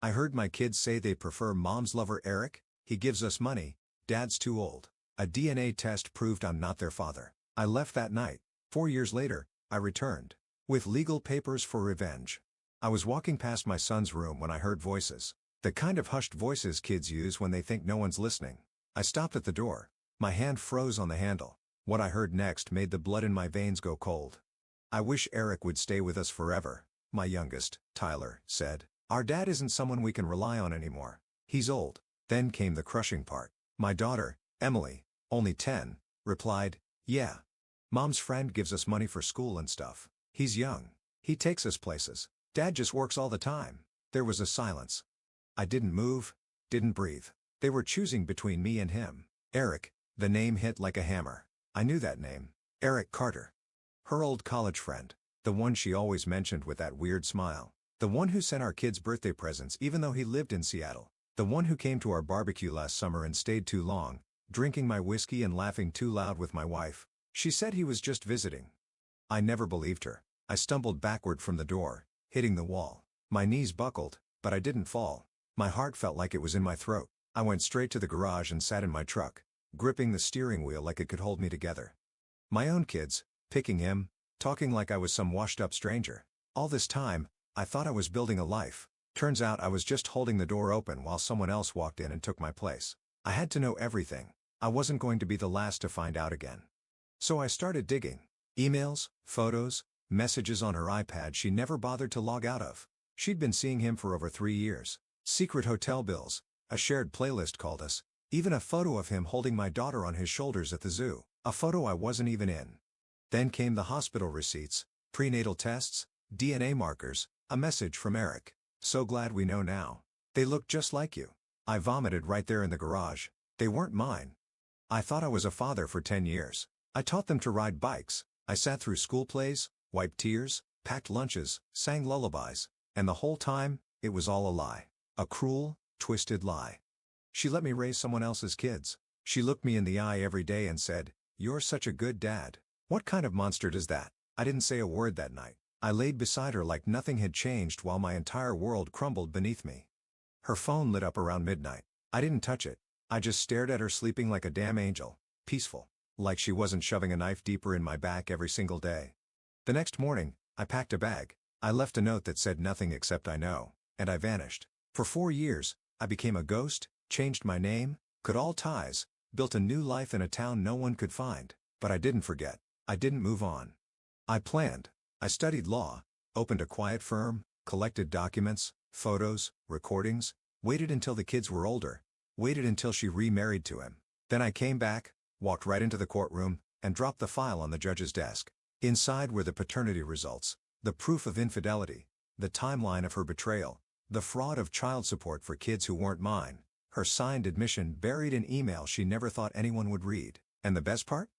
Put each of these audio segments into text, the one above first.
I heard my kids say they prefer mom's lover Eric, he gives us money, dad's too old. A DNA test proved I'm not their father. I left that night. 4 years later, I returned. With legal papers for revenge. I was walking past my son's room when I heard voices. The kind of hushed voices kids use when they think no one's listening. I stopped at the door. My hand froze on the handle. What I heard next made the blood in my veins go cold. "I wish Eric would stay with us forever," my youngest, Tyler, said. "Our dad isn't someone we can rely on anymore. He's old." Then came the crushing part. My daughter, Emily, only 10, replied, "Yeah. Mom's friend gives us money for school and stuff. He's young. He takes us places. Dad just works all the time." There was a silence. I didn't move, didn't breathe. They were choosing between me and him. Eric, the name hit like a hammer. I knew that name. Eric Carter. Her old college friend. The one she always mentioned with that weird smile. The one who sent our kids birthday presents even though he lived in Seattle. The one who came to our barbecue last summer and stayed too long, drinking my whiskey and laughing too loud with my wife. She said he was just visiting. I never believed her. I stumbled backward from the door, hitting the wall. My knees buckled, but I didn't fall. My heart felt like it was in my throat. I went straight to the garage and sat in my truck, gripping the steering wheel like it could hold me together. My own kids, picking him, talking like I was some washed-up stranger. All this time, I thought I was building a life. Turns out I was just holding the door open while someone else walked in and took my place. I had to know everything. I wasn't going to be the last to find out again. So I started digging. Emails, photos, messages on her iPad she never bothered to log out of. She'd been seeing him for over 3 years. Secret hotel bills, a shared playlist called us, even a photo of him holding my daughter on his shoulders at the zoo, a photo I wasn't even in. Then came the hospital receipts, prenatal tests, DNA markers, a message from Eric. "So glad we know now. They look just like you." I vomited right there in the garage. They weren't mine. I thought I was a father for 10 years. I taught them to ride bikes. I sat through school plays, wiped tears, packed lunches, sang lullabies. And the whole time, it was all a lie. A cruel, twisted lie. She let me raise someone else's kids. She looked me in the eye every day and said, "You're such a good dad." What kind of monster does that? I didn't say a word that night. I laid beside her like nothing had changed while my entire world crumbled beneath me. Her phone lit up around midnight. I didn't touch it. I just stared at her sleeping like a damn angel, peaceful, like she wasn't shoving a knife deeper in my back every single day. The next morning, I packed a bag. I left a note that said nothing except "I know," and I vanished. For 4 years, I became a ghost, changed my name, cut all ties, built a new life in a town no one could find. But I didn't forget. I didn't move on. I planned. I studied law, opened a quiet firm, collected documents, photos, recordings, waited until the kids were older, waited until she remarried to him. Then I came back, walked right into the courtroom, and dropped the file on the judge's desk. Inside were the paternity results, the proof of infidelity, the timeline of her betrayal, the fraud of child support for kids who weren't mine, her signed admission buried in email she never thought anyone would read. And the best part?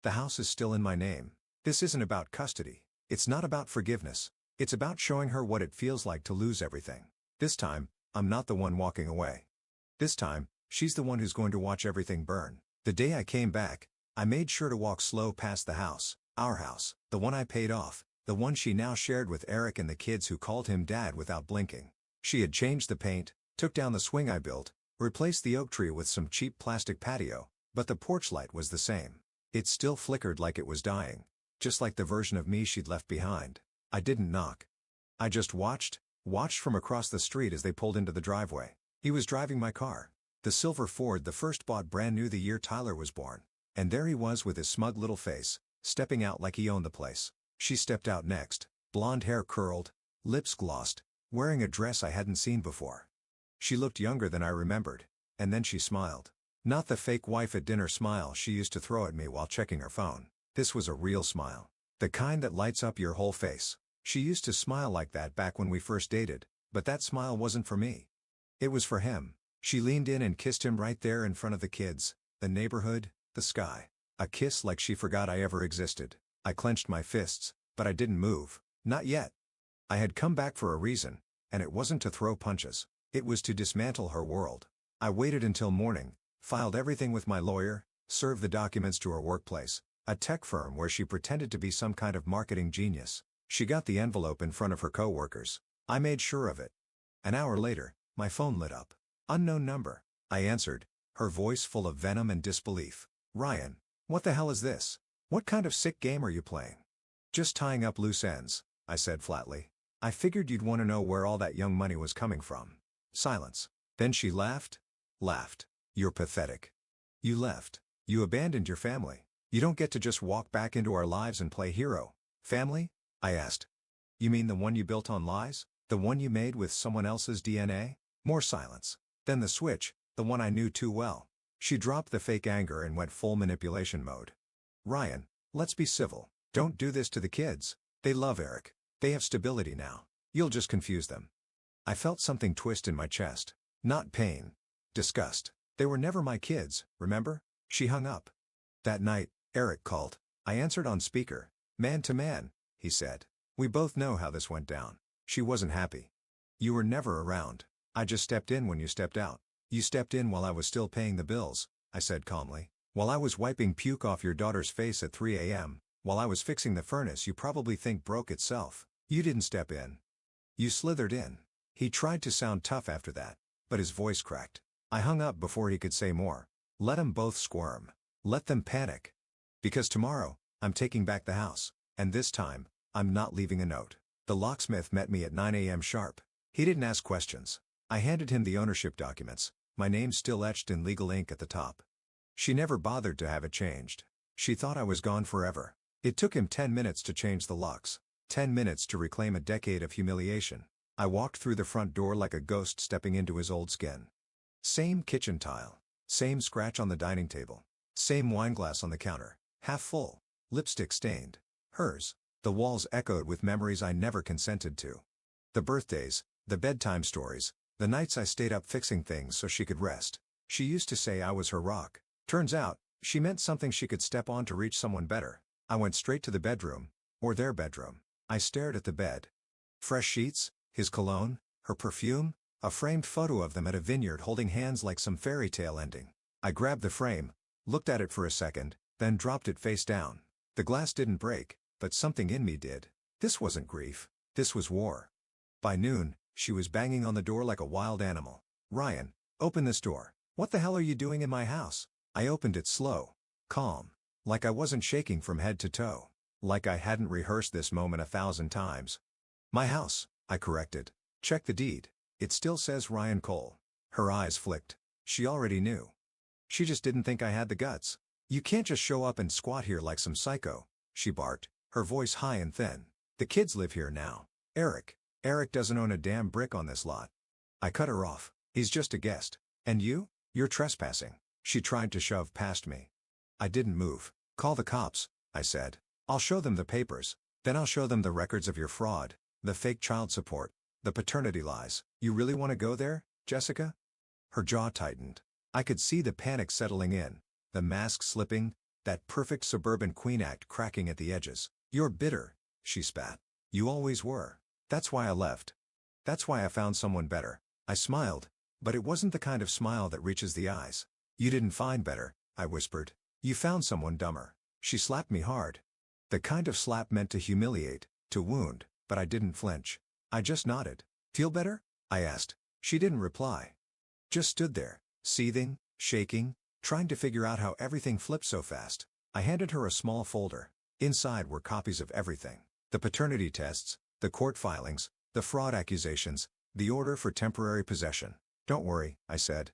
The house is still in my name. This isn't about custody. It's not about forgiveness. It's about showing her what it feels like to lose everything. This time, I'm not the one walking away. This time, she's the one who's going to watch everything burn. The day I came back, I made sure to walk slow past the house, our house, the one I paid off, the one she now shared with Eric and the kids who called him dad without blinking. She had changed the paint, took down the swing I built, replaced the oak tree with some cheap plastic patio, but the porch light was the same. It still flickered like it was dying, just like the version of me she'd left behind. I didn't knock. I just watched from across the street as they pulled into the driveway. He was driving my car. The silver Ford, the first bought brand new the year Tyler was born. And there he was with his smug little face, stepping out like he owned the place. She stepped out next, blonde hair curled, lips glossed, wearing a dress I hadn't seen before. She looked younger than I remembered, and then she smiled. Not the fake wife at dinner smile she used to throw at me while checking her phone. This was a real smile. The kind that lights up your whole face. She used to smile like that back when we first dated, but that smile wasn't for me. It was for him. She leaned in and kissed him right there in front of the kids, the neighborhood, the sky. A kiss like she forgot I ever existed. I clenched my fists, but I didn't move. Not yet. I had come back for a reason, and it wasn't to throw punches. It was to dismantle her world. I waited until morning, filed everything with my lawyer, served the documents to her workplace, a tech firm where she pretended to be some kind of marketing genius. She got the envelope in front of her coworkers. I made sure of it. An hour later, My phone lit up. Unknown number. I answered, her voice full of venom and disbelief. Ryan, what the hell is this? What kind of sick game are you playing? Just tying up loose ends, I said flatly. I figured you'd want to know where all that young money was coming from. Silence. Then she laughed. Laughed. You're pathetic. You left. You abandoned your family. You don't get to just walk back into our lives and play hero. Family? I asked. You mean the one you built on lies? The one you made with someone else's DNA? More silence. Then the switch, the one I knew too well. She dropped the fake anger and went full manipulation mode. Ryan, let's be civil. Don't do this to the kids. They love Eric. They have stability now. You'll just confuse them. I felt something twist in my chest. Not pain. Disgust. They were never my kids, remember? She hung up. That night, Eric called. I answered on speaker. Man to man, he said. We both know how this went down. She wasn't happy. You were never around. I just stepped in when you stepped out. You stepped in while I was still paying the bills, I said calmly. While I was wiping puke off your daughter's face at 3 a.m., while I was fixing the furnace you probably think broke itself. You didn't step in. You slithered in. He tried to sound tough after that, but his voice cracked. I hung up before he could say more. Let them both squirm. Let them panic. Because tomorrow, I'm taking back the house, and this time, I'm not leaving a note. The locksmith met me at 9 a.m. sharp. He didn't ask questions. I handed him the ownership documents, my name still etched in legal ink at the top. She never bothered to have it changed. She thought I was gone forever. It took him 10 minutes to change the locks, 10 minutes to reclaim a decade of humiliation. I walked through the front door like a ghost stepping into his old skin. Same kitchen tile. Same scratch on the dining table. Same wineglass on the counter, half full, lipstick stained. Hers. The walls echoed with memories I never consented to. The birthdays, the bedtime stories, the nights I stayed up fixing things so she could rest. She used to say I was her rock. Turns out, she meant something she could step on to reach someone better. I went straight to the bedroom, or their bedroom. I stared at the bed. Fresh sheets, his cologne, her perfume, a framed photo of them at a vineyard holding hands like some fairy tale ending. I grabbed the frame, looked at it for a second, then dropped it face down. The glass didn't break, but something in me did. This wasn't grief. This was war. By noon, she was banging on the door like a wild animal. Ryan, open this door. What the hell are you doing in my house? I opened it slow, calm, like I wasn't shaking from head to toe, like I hadn't rehearsed this moment 1,000 times. My house, I corrected. Check the deed. It still says Ryan Cole. Her eyes flicked. She already knew. She just didn't think I had the guts. You can't just show up and squat here like some psycho, she barked, her voice high and thin. The kids live here now. Eric doesn't own a damn brick on this lot. I cut her off. He's just a guest. And you? You're trespassing. She tried to shove past me. I didn't move. Call the cops, I said. I'll show them the papers. Then I'll show them the records of your fraud, the fake child support, the paternity lies. You really want to go there, Jessica? Her jaw tightened. I could see the panic settling in, the mask slipping, that perfect suburban queen act cracking at the edges. You're bitter, she spat. You always were. That's why I left. That's why I found someone better. I smiled, but it wasn't the kind of smile that reaches the eyes. You didn't find better, I whispered. You found someone dumber. She slapped me hard. The kind of slap meant to humiliate, to wound, but I didn't flinch. I just nodded. Feel better? I asked. She didn't reply. Just stood there, seething, shaking, trying to figure out how everything flipped so fast. I handed her a small folder. Inside were copies of everything. The paternity tests, the court filings, the fraud accusations, the order for temporary possession. Don't worry, I said.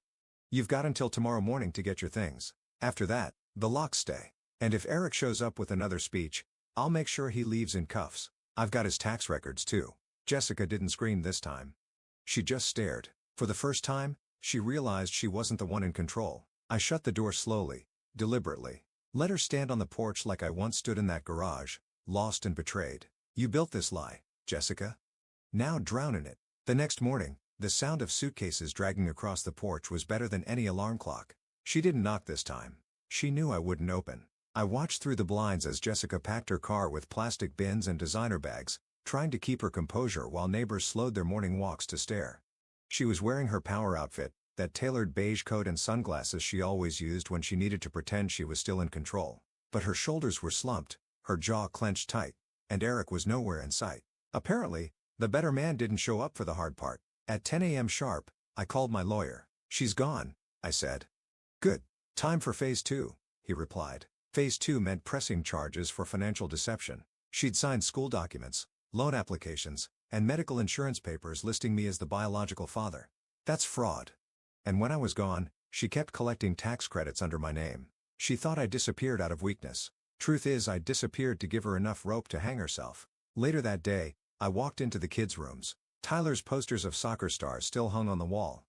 You've got until tomorrow morning to get your things. After that, the locks stay. And if Eric shows up with another speech, I'll make sure he leaves in cuffs. I've got his tax records too. Jessica didn't scream this time. She just stared. For the first time, she realized she wasn't the one in control. I shut the door slowly, deliberately. Let her stand on the porch like I once stood in that garage, lost and betrayed. You built this lie, Jessica. Now drown in it. The next morning, the sound of suitcases dragging across the porch was better than any alarm clock. She didn't knock this time. She knew I wouldn't open. I watched through the blinds as Jessica packed her car with plastic bins and designer bags, trying to keep her composure while neighbors slowed their morning walks to stare. She was wearing her power outfit, that tailored beige coat and sunglasses she always used when she needed to pretend she was still in control. But her shoulders were slumped, her jaw clenched tight, and Eric was nowhere in sight. Apparently, the better man didn't show up for the hard part. At 10 a.m. sharp, I called my lawyer. She's gone, I said. Good. Time for phase 2, he replied. Phase 2 meant pressing charges for financial deception. She'd signed school documents, loan applications, and medical insurance papers listing me as the biological father. That's fraud. And when I was gone, she kept collecting tax credits under my name. She thought I disappeared out of weakness. Truth is, I disappeared to give her enough rope to hang herself. Later that day, I walked into the kids' rooms. Tyler's posters of soccer stars still hung on the wall.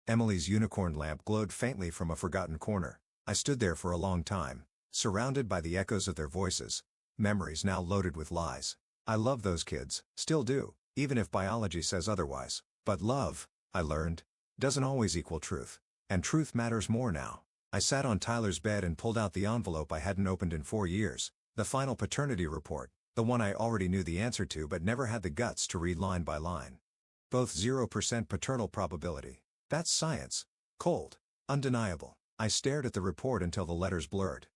Emily's unicorn lamp glowed faintly from a forgotten corner. I stood there for a long time, surrounded by the echoes of their voices, memories now loaded with lies. I love those kids, still do, even if biology says otherwise. But love, I learned, doesn't always equal truth. And truth matters more now. I sat on Tyler's bed and pulled out the envelope I hadn't opened in 4 years, the final paternity report, the one I already knew the answer to but never had the guts to read line by line. Both 0% paternal probability. That's science. Cold. Undeniable. I stared at the report until the letters blurred.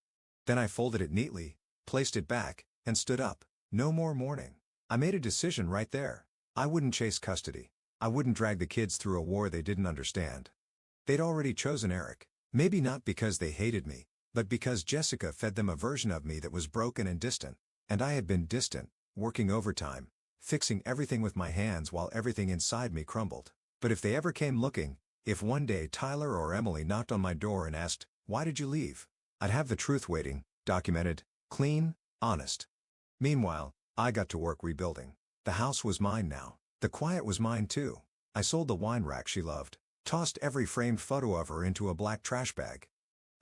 Then I folded it neatly, placed it back, and stood up. No more mourning. I made a decision right there. I wouldn't chase custody. I wouldn't drag the kids through a war they didn't understand. They'd already chosen Eric. Maybe not because they hated me, but because Jessica fed them a version of me that was broken and distant. And I had been distant, working overtime, fixing everything with my hands while everything inside me crumbled. But if they ever came looking, if one day Tyler or Emily knocked on my door and asked, "Why did you leave?" I'd have the truth waiting, documented, clean, honest. Meanwhile, I got to work rebuilding. The house was mine now. The quiet was mine too. I sold the wine rack she loved, tossed every framed photo of her into a black trash bag.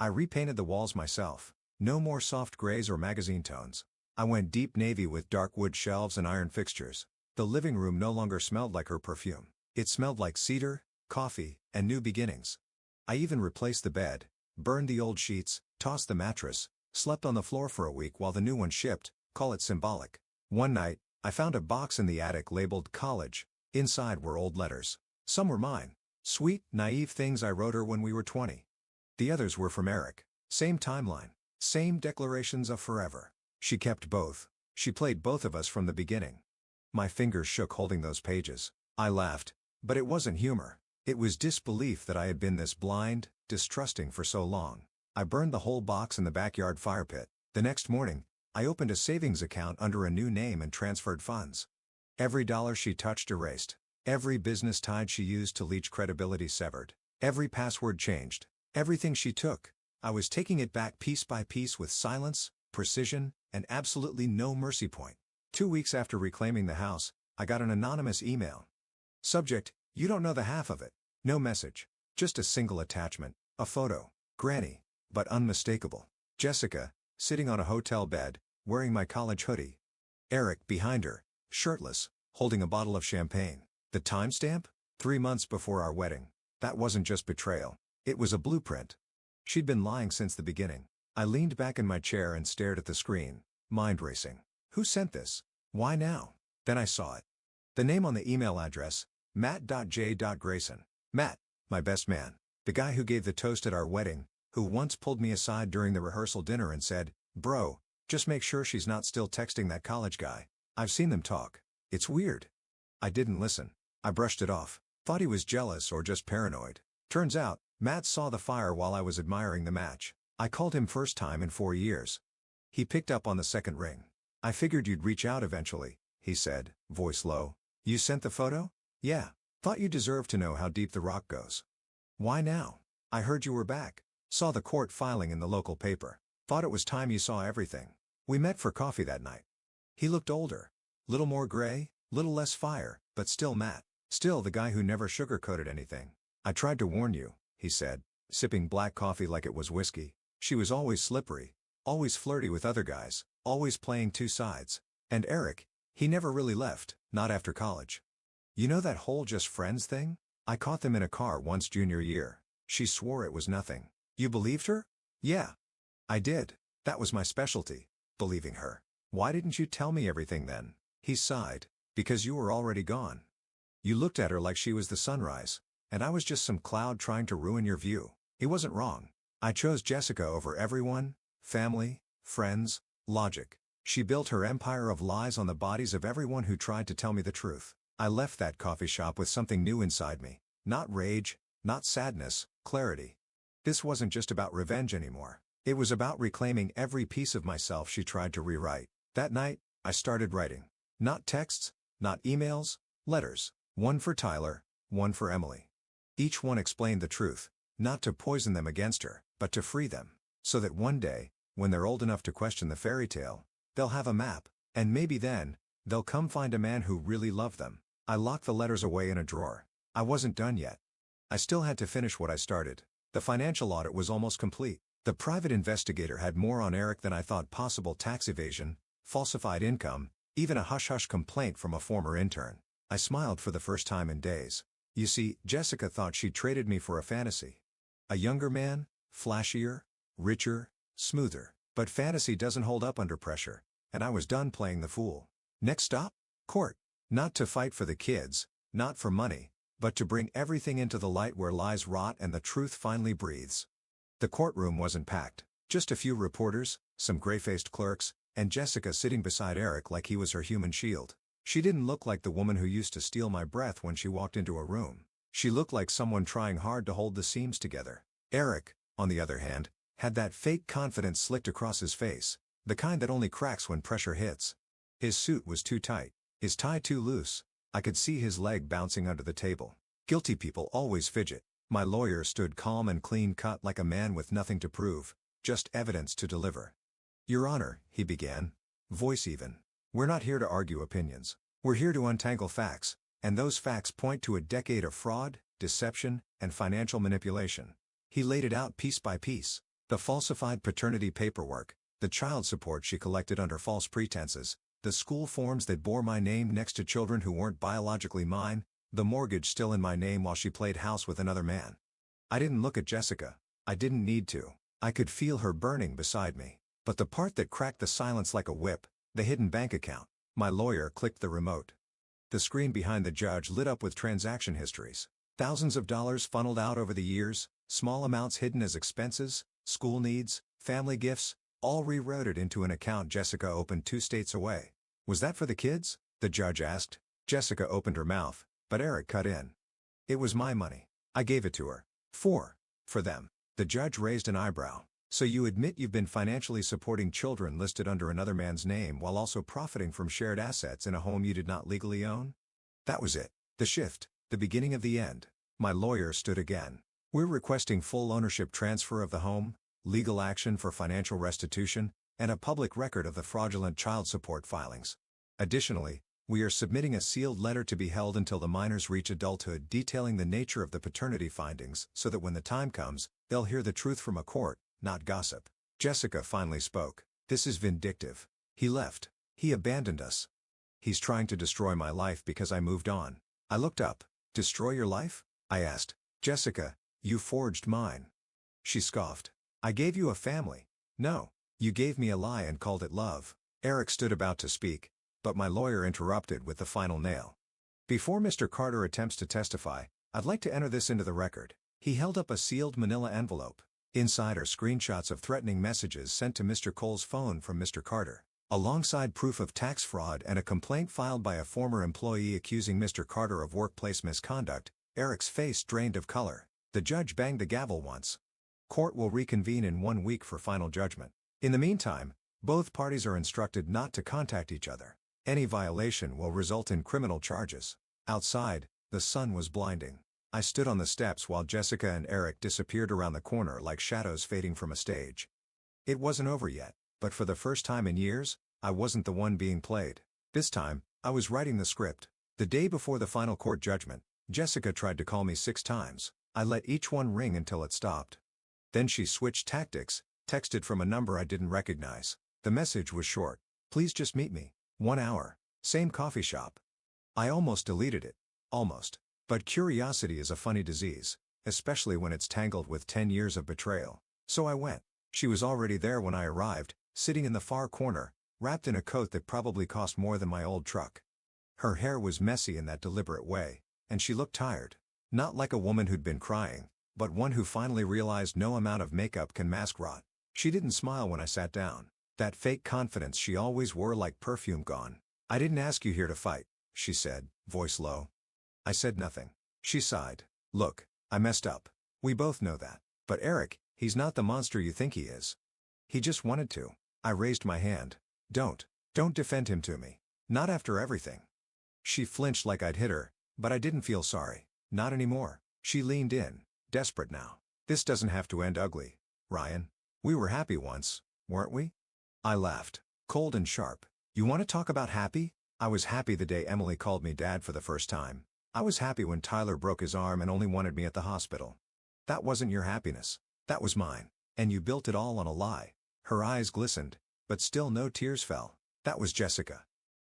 I repainted the walls myself. No more soft grays or magazine tones. I went deep navy with dark wood shelves and iron fixtures. The living room no longer smelled like her perfume. It smelled like cedar, coffee, and new beginnings. I even replaced the bed, burned the old sheets, tossed the mattress, slept on the floor for a week while the new one shipped, call it symbolic. One night, I found a box in the attic labeled college. Inside were old letters. Some were mine. Sweet, naive things I wrote her when we were 20. The others were from Eric. Same timeline. Same declarations of forever. She kept both. She played both of us from the beginning. My fingers shook holding those pages. I laughed, but it wasn't humor. It was disbelief that I had been this blind, distrusting for so long. I burned the whole box in the backyard fire pit. The next morning, I opened a savings account under a new name and transferred funds. Every dollar she touched erased. Every business tide she used to leech credibility severed. Every password changed. Everything she took, I was taking it back piece by piece with silence, precision, and absolutely no mercy point. 2 weeks after reclaiming the house, I got an anonymous email. Subject: you don't know the half of it. No message. Just a single attachment, a photo. Granny, but unmistakable. Jessica, sitting on a hotel bed, wearing my college hoodie. Eric behind her, shirtless, holding a bottle of champagne. The timestamp? 3 months before our wedding. That wasn't just betrayal. It was a blueprint. She'd been lying since the beginning. I leaned back in my chair and stared at the screen, mind racing. Who sent this? Why now? Then I saw it. The name on the email address, Matt.J.Grayson. Matt, my best man. The guy who gave the toast at our wedding, who once pulled me aside during the rehearsal dinner and said, "Bro, just make sure she's not still texting that college guy. I've seen them talk. It's weird." I didn't listen. I brushed it off. Thought he was jealous or just paranoid. Turns out, Matt saw the fire while I was admiring the match. I called him first time in 4 years. He picked up on the second ring. "I figured you'd reach out eventually," he said, voice low. "You sent the photo?" "Yeah. Thought you deserved to know how deep the rock goes." "Why now?" "I heard you were back. Saw the court filing in the local paper. Thought it was time you saw everything." We met for coffee that night. He looked older. Little more gray, little less fire, but still Matt. Still the guy who never sugarcoated anything. "I tried to warn you," he said, sipping black coffee like it was whiskey. "She was always slippery, always flirty with other guys, always playing two sides. And Eric, he never really left, not after college. You know that whole just friends thing? I caught them in a car once junior year. She swore it was nothing." "You believed her?" "Yeah. I did. That was my specialty, believing her." "Why didn't you tell me everything then?" He sighed. "Because you were already gone. You looked at her like she was the sunrise, and I was just some cloud trying to ruin your view." He wasn't wrong. I chose Jessica over everyone, family, friends, logic. She built her empire of lies on the bodies of everyone who tried to tell me the truth. I left that coffee shop with something new inside me. Not rage, not sadness, clarity. This wasn't just about revenge anymore. It was about reclaiming every piece of myself she tried to rewrite. That night, I started writing. Not texts, not emails, letters. One for Tyler, one for Emily. Each one explained the truth, not to poison them against her, but to free them. So that one day, when they're old enough to question the fairy tale, they'll have a map, and maybe then, they'll come find a man who really loved them. I locked the letters away in a drawer. I wasn't done yet. I still had to finish what I started. The financial audit was almost complete. The private investigator had more on Eric than I thought possible: tax evasion, falsified income, even a hush-hush complaint from a former intern. I smiled for the first time in days. You see, Jessica thought she traded me for a fantasy. A younger man, flashier, richer, smoother. But fantasy doesn't hold up under pressure, and I was done playing the fool. Next stop? Court. Not to fight for the kids, not for money, but to bring everything into the light where lies rot and the truth finally breathes. The courtroom wasn't packed. Just a few reporters, some gray-faced clerks, and Jessica sitting beside Eric like he was her human shield. She didn't look like the woman who used to steal my breath when she walked into a room. She looked like someone trying hard to hold the seams together. Eric, on the other hand, had that fake confidence slicked across his face, the kind that only cracks when pressure hits. His suit was too tight, his tie too loose. I could see his leg bouncing under the table. Guilty people always fidget. My lawyer stood calm and clean-cut like a man with nothing to prove, just evidence to deliver. Your Honor, he began, voice even. We're not here to argue opinions. We're here to untangle facts, and those facts point to a decade of fraud, deception, and financial manipulation. He laid it out piece by piece. The falsified paternity paperwork, the child support she collected under false pretenses, the school forms that bore my name next to children who weren't biologically mine, the mortgage still in my name while she played house with another man. I didn't look at Jessica. I didn't need to. I could feel her burning beside me. But the part that cracked the silence like a whip, the hidden bank account. My lawyer clicked the remote. The screen behind the judge lit up with transaction histories. Thousands of dollars funneled out over the years, small amounts hidden as expenses, school needs, family gifts, all rerouted into an account Jessica opened 2 states away. Was that for the kids? The judge asked. Jessica opened her mouth, but Eric cut in. It was my money. I gave it to her. For them. The judge raised an eyebrow. So you admit you've been financially supporting children listed under another man's name while also profiting from shared assets in a home you did not legally own? That was it. The shift, the beginning of the end. My lawyer stood again. We're requesting full ownership transfer of the home, legal action for financial restitution, and a public record of the fraudulent child support filings. Additionally, we are submitting a sealed letter to be held until the minors reach adulthood detailing the nature of the paternity findings so that when the time comes, they'll hear the truth from a court, not gossip. Jessica finally spoke. This is vindictive. He left. He abandoned us. He's trying to destroy my life because I moved on. I looked up. Destroy your life? I asked. Jessica, you forged mine. She scoffed. I gave you a family. No. You gave me a lie and called it love. Eric stood about to speak, but my lawyer interrupted with the final nail. Before Mr. Carter attempts to testify, I'd like to enter this into the record. He held up a sealed manila envelope. Inside are screenshots of threatening messages sent to Mr. Cole's phone from Mr. Carter, alongside proof of tax fraud and a complaint filed by a former employee accusing Mr. Carter of workplace misconduct. Eric's face drained of color. The judge banged the gavel once. Court will reconvene in 1 week for final judgment. In the meantime, both parties are instructed not to contact each other. Any violation will result in criminal charges. Outside, the sun was blinding. I stood on the steps while Jessica and Eric disappeared around the corner like shadows fading from a stage. It wasn't over yet, but for the first time in years, I wasn't the one being played. This time, I was writing the script. The day before the final court judgment, Jessica tried to call me 6 times. I let each one ring until it stopped. Then she switched tactics, texted from a number I didn't recognize. The message was short. Please just meet me. 1 hour. Same coffee shop. I almost deleted it. Almost. But curiosity is a funny disease, especially when it's tangled with 10 years of betrayal. So I went. She was already there when I arrived, sitting in the far corner, wrapped in a coat that probably cost more than my old truck. Her hair was messy in that deliberate way, and she looked tired. Not like a woman who'd been crying, but one who finally realized no amount of makeup can mask rot. She didn't smile when I sat down. That fake confidence she always wore like perfume gone. I didn't ask you here to fight, she said, voice low. I said nothing. She sighed. Look, I messed up. We both know that. But Eric, he's not the monster you think he is. He just wanted to. I raised my hand. Don't defend him to me. Not after everything. She flinched like I'd hit her, but I didn't feel sorry. Not anymore. She leaned in, desperate now. This doesn't have to end ugly, Ryan. We were happy once, weren't we? I laughed, cold and sharp. You want to talk about happy? I was happy the day Emily called me dad for the first time. I was happy when Tyler broke his arm and only wanted me at the hospital. That wasn't your happiness. That was mine. And you built it all on a lie. Her eyes glistened, but still no tears fell. That was Jessica.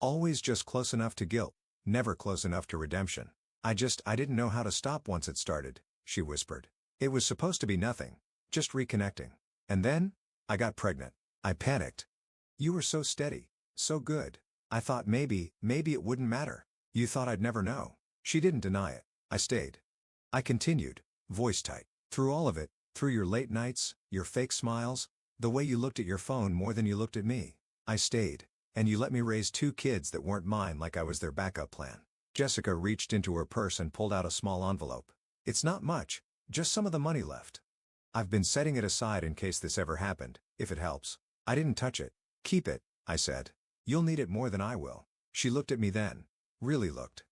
Always just close enough to guilt, never close enough to redemption. I didn't know how to stop once it started, she whispered. It was supposed to be nothing, just reconnecting. And then, I got pregnant. I panicked. You were so steady, so good. I thought maybe it wouldn't matter. You thought I'd never know. She didn't deny it. I stayed. I continued, voice tight. Through all of it, through your late nights, your fake smiles, the way you looked at your phone more than you looked at me. I stayed. And you let me raise 2 kids that weren't mine like I was their backup plan. Jessica reached into her purse and pulled out a small envelope. It's not much, just some of the money left. I've been setting it aside in case this ever happened, if it helps. I didn't touch it. Keep it, I said. You'll need it more than I will. She looked at me then. Really looked.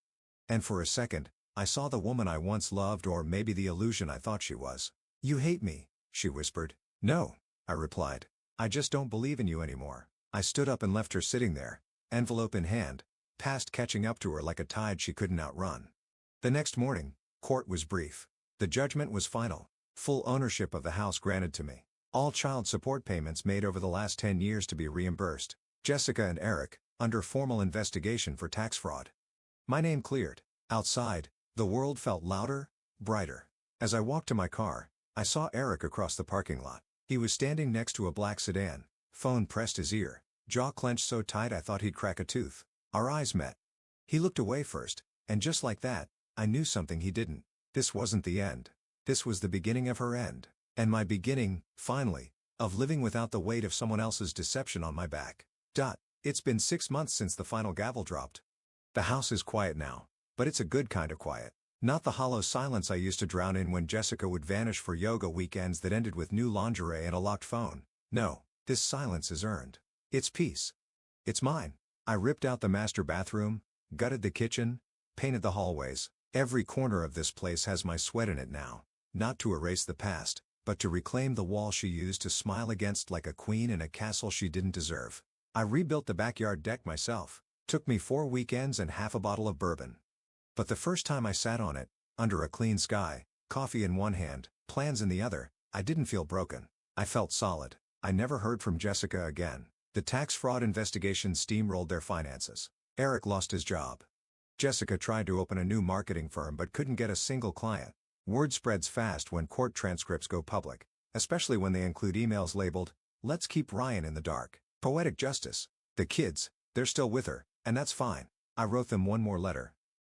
And for a second, I saw the woman I once loved, or maybe the illusion I thought she was. You hate me, she whispered. No, I replied. I just don't believe in you anymore. I stood up and left her sitting there, envelope in hand, past catching up to her like a tide she couldn't outrun. The next morning, court was brief. The judgment was final. Full ownership of the house granted to me. All child support payments made over the last 10 years to be reimbursed. Jessica and Eric, under formal investigation for tax fraud. My name cleared. Outside, the world felt louder, brighter. As I walked to my car, I saw Eric across the parking lot. He was standing next to a black sedan, phone pressed his ear, jaw clenched so tight I thought he'd crack a tooth. Our eyes met. He looked away first, and just like that, I knew something he didn't. This wasn't the end. This was the beginning of her end. And my beginning, finally, of living without the weight of someone else's deception on my back. It's been 6 months since the final gavel dropped. The house is quiet now, but it's a good kind of quiet. Not the hollow silence I used to drown in when Jessica would vanish for yoga weekends that ended with new lingerie and a locked phone. No, this silence is earned. It's peace. It's mine. I ripped out the master bathroom, gutted the kitchen, painted the hallways. Every corner of this place has my sweat in it now. Not to erase the past, but to reclaim the wall she used to smile against like a queen in a castle she didn't deserve. I rebuilt the backyard deck myself. Took me 4 weekends and half a bottle of bourbon. But the first time I sat on it, under a clean sky, coffee in one hand, plans in the other, I didn't feel broken. I felt solid. I never heard from Jessica again. The tax fraud investigation steamrolled their finances. Eric lost his job. Jessica tried to open a new marketing firm but couldn't get a single client. Word spreads fast when court transcripts go public, especially when they include emails labeled, "Let's keep Ryan in the dark." Poetic justice. The kids, they're still with her, and that's fine. I wrote them one more letter.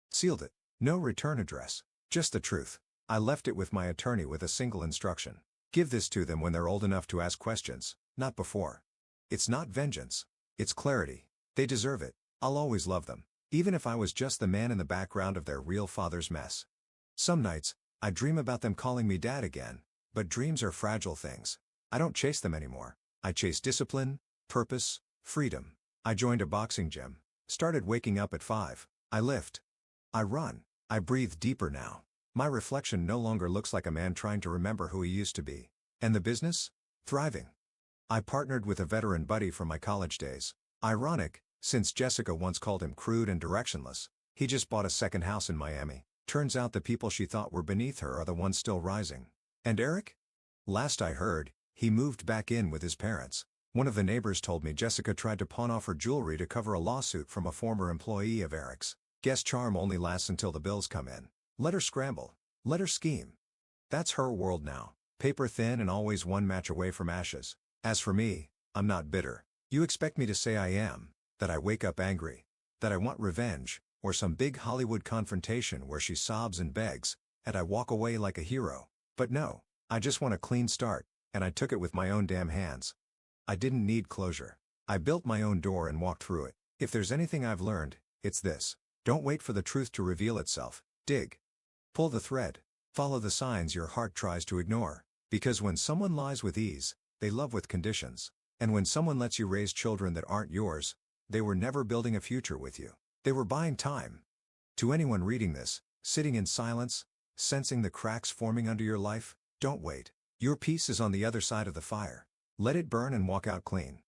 Sealed it. No return address. Just the truth. I left it with my attorney with a single instruction. Give this to them when they're old enough to ask questions, not before. It's not vengeance. It's clarity. They deserve it. I'll always love them, even if I was just the man in the background of their real father's mess. Some nights, I dream about them calling me dad again, but dreams are fragile things. I don't chase them anymore. I chase discipline, purpose, freedom. I joined a boxing gym. Started waking up at 5. I lift. I run. I breathe deeper now. My reflection no longer looks like a man trying to remember who he used to be. And the business? Thriving. I partnered with a veteran buddy from my college days. Ironic, since Jessica once called him crude and directionless. He just bought a second house in Miami. Turns out the people she thought were beneath her are the ones still rising. And Eric? Last I heard, he moved back in with his parents. One of the neighbors told me Jessica tried to pawn off her jewelry to cover a lawsuit from a former employee of Eric's. Guess charm only lasts until the bills come in. Let her scramble. Let her scheme. That's her world now. Paper thin and always one match away from ashes. As for me, I'm not bitter. You expect me to say I am, that I wake up angry, that I want revenge, or some big Hollywood confrontation where she sobs and begs, and I walk away like a hero. But no, I just want a clean start, and I took it with my own damn hands. I didn't need closure. I built my own door and walked through it. If there's anything I've learned, it's this. Don't wait for the truth to reveal itself. Dig. Pull the thread. Follow the signs your heart tries to ignore. Because when someone lies with ease, they love with conditions. And when someone lets you raise children that aren't yours, they were never building a future with you. They were buying time. To anyone reading this, sitting in silence, sensing the cracks forming under your life, don't wait. Your peace is on the other side of the fire. Let it burn and walk out clean.